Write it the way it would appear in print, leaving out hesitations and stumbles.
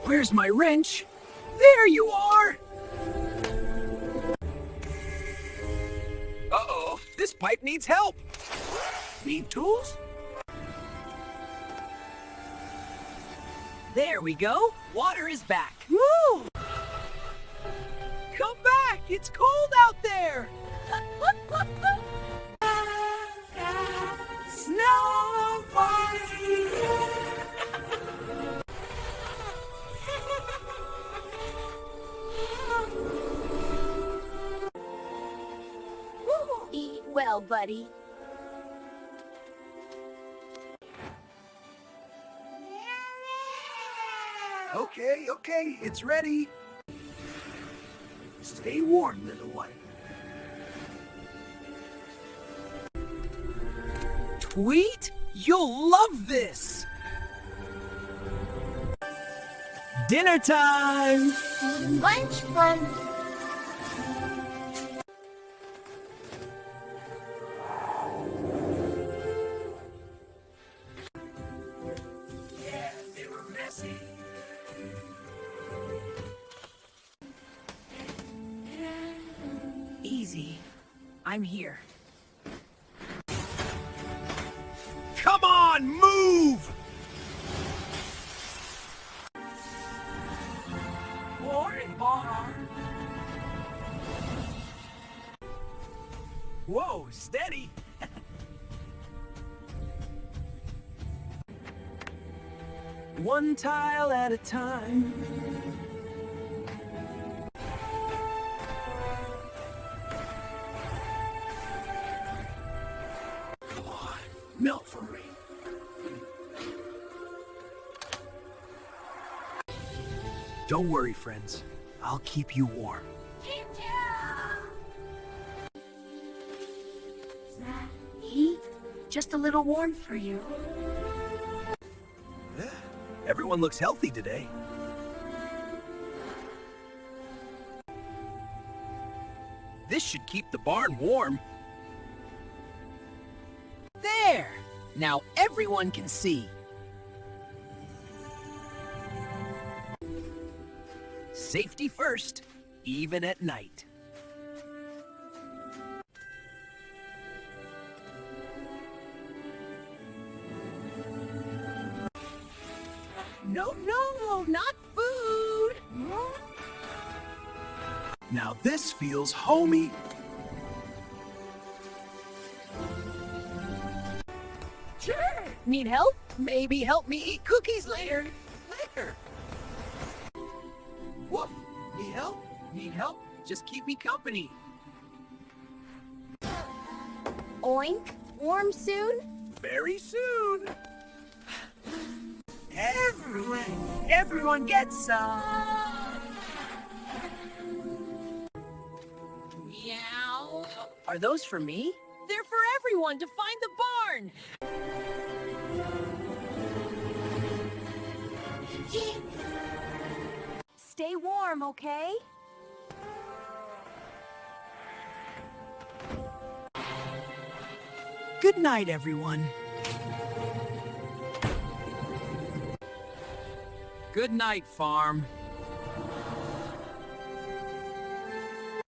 Where's my wrench? There you are! Uh-oh, this pipe needs help. Need tools? There we go. Water is back. Woo! Come back! It's cold out there! Snow party! Eat well, buddy. Okay, it's ready. Stay warm, little one. Tweet, you'll love this! Dinner time! Lunch fun. Yeah, they were messy. Easy. I'm here. Come on, move! Morning, Bar. Whoa, steady. One tile at a time. Come on, melt for me. Don't worry, friends. I'll keep you warm. Is that heat? Just a little warm for you. Yeah, everyone looks healthy today. This should keep the barn warm. There! Now everyone can see. Safety first, even at night. No, not food! Now this feels homey. Sure. Need help? Maybe help me eat cookies later. Woof. Need help? Need help? Just keep me company. Oink. Warm soon? Very soon. Everyone gets some. Meow. Are those for me? They're for everyone to find the barn. Stay warm, okay? Good night, everyone. Good night, farm.